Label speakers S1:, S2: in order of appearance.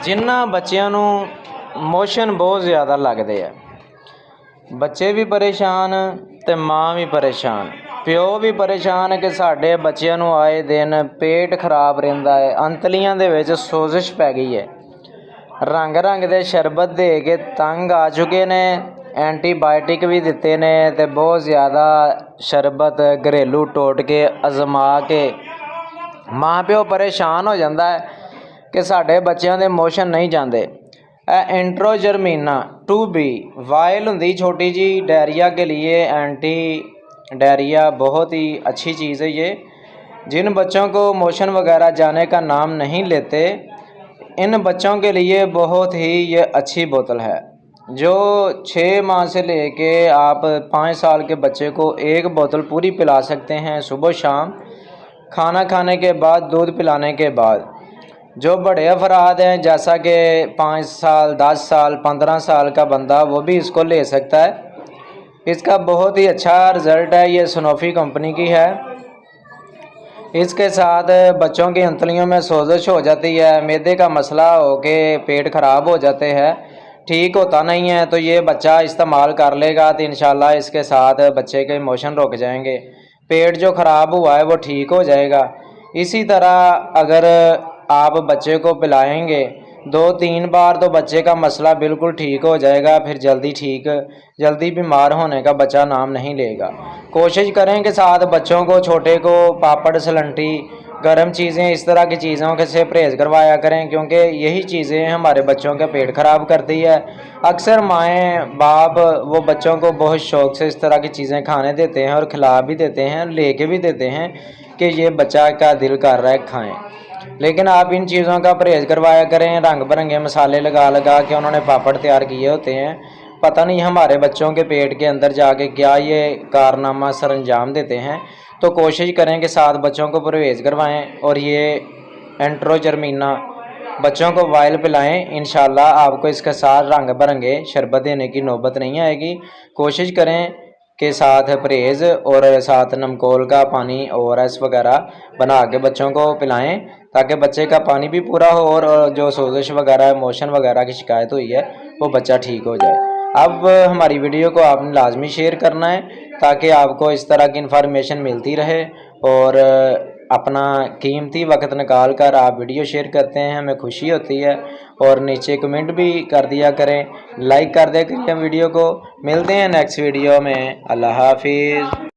S1: ਜਿਨ੍ਹਾਂ ਬੱਚਿਆਂ ਨੂੰ ਮੋਸ਼ਨ ਬਹੁਤ ਜ਼ਿਆਦਾ ਲੱਗਦੇ ਆ, ਬੱਚੇ ਵੀ ਪਰੇਸ਼ਾਨ ਤੇ ਮਾਂ ਵੀ ਪਰੇਸ਼ਾਨ, ਪਿਓ ਵੀ ਪਰੇਸ਼ਾਨ ਕਿ ਸਾਡੇ ਬੱਚਿਆਂ ਨੂੰ ਆਏ ਦਿਨ ਪੇਟ ਖਰਾਬ ਰਹਿੰਦਾ ਹੈ, ਅੰਤਲੀਆਂ ਦੇ ਵਿੱਚ ਸੋਜ਼ਿਸ਼ ਪੈ ਗਈ ਹੈ। ਰੰਗ ਰੰਗ ਦੇ ਸ਼ਰਬਤ ਦੇ ਕੇ ਤੰਗ ਆ ਚੁੱਕੇ ਨੇ, ਐਂਟੀਬਾਇਓਟਿਕ ਵੀ ਦਿੱਤੇ ਨੇ ਅਤੇ ਬਹੁਤ ਜ਼ਿਆਦਾ ਸ਼ਰਬਤ ਘਰੇਲੂ ਟੋਟਕੇ ਅਜ਼ਮਾ ਕੇ ਮਾਂ ਪਿਓ ਪਰੇਸ਼ਾਨ ਹੋ ਜਾਂਦਾ ਹੈ ਕਿ ਸਾਡੇ ਬੱਚਿਆਂ ਦੇ ਮੋਸ਼ਨ ਨਹੀਂ ਜਾਂਦੇ। ਇਹ ਇੰਟਰੋਜਰਮੀਨਾ 2B वायल ਹੁੰਦੀ छोटी जी डायरिया के लिए एंटी डायरिया बहुत ही अच्छी चीज़ है। ये जिन बच्चों को मोशन वगैरह जाने का नाम नहीं लेते, इन बच्चों के लिए बहुत ही ये अच्छी बोतल है। जो 6 माह से लेके आप 5 साल के बच्चे को एक बोतल पूरी पिला सकते हैं, सुबह शाम खाना खाने के बाद, दूध पिलाने के बाद। जो बड़े अफराद हैं जैसा कि 5 साल 10 साल 15 साल का बंदा, वो भी इसको ले सकता है। इसका बहुत ही अच्छा रिज़ल्ट है। ये सनोफी कंपनी की है। इसके साथ बच्चों की अंतलियों में सोजिश हो जाती है, मैदे का मसला हो के पेट ख़राब हो जाते हैं, ठीक होता नहीं है, तो ये बच्चा इस्तेमाल कर लेगा तो इंशाल्लाह इसके साथ बच्चे के मोशन रुक जाएंगे, पेट जो ख़राब हुआ है वो ठीक हो जाएगा। इसी तरह अगर आप बच्चे को पिलाएंगे 2-3 बार तो बच्चे का मसला बिल्कुल ठीक हो जाएगा, फिर जल्दी बीमार होने का बच्चा नाम नहीं लेगा। कोशिश करें कि साथ बच्चों को, छोटे को पापड़ सलंटी गर्म चीज़ें इस तरह की चीज़ों के से परहेज़ करवाया करें, क्योंकि यही चीज़ें हमारे बच्चों का पेट ख़राब करती है। अक्सर माएँ बाप वो बच्चों को बहुत शौक़ से इस तरह की चीज़ें खाने देते हैं और खिला भी देते हैं, लेके भी देते हैं कि ये बच्चा का दिल कर रहा है खाएँ, लेकिन आप इन चीज़ों का परहेज़ करवाया करें। रंग बिरंगे मसाले लगा के उन्होंने पापड़ तैयार किए होते हैं, पता नहीं हमारे बच्चों के पेट के अंदर जाके क्या ये कारनामा सर अंजाम देते हैं। तो कोशिश करें कि साथ बच्चों को परहेज़ करवाएं और ये एंट्रोजर्मीना बच्चों को वायल पिलाएं। इंशाल्लाह आपको इसके साथ रंग बिरंगे शरबत देने की नौबत नहीं आएगी। कोशिश करें के साथ परहेज़ और साथ नमकोल का पानी ORS वगैरह बना के बच्चों को पिलाएं, ताकि बच्चे का पानी भी पूरा हो और जो सोजिश वगैरह मोशन वगैरह की शिकायत हुई है वो बच्चा ठीक हो जाए। अब हमारी वीडियो को आपने लाजमी शेयर करना है ताकि आपको इस तरह की इन्फॉर्मेशन मिलती रहे, और अपना कीमती वक्त निकाल कर आप वीडियो शेयर करते हैं, हमें खुशी होती है। और नीचे कमेंट भी कर दिया करें, लाइक कर दिया करिए वीडियो को। मिलते हैं नेक्स्ट वीडियो में। अल्लाह हाफिज़।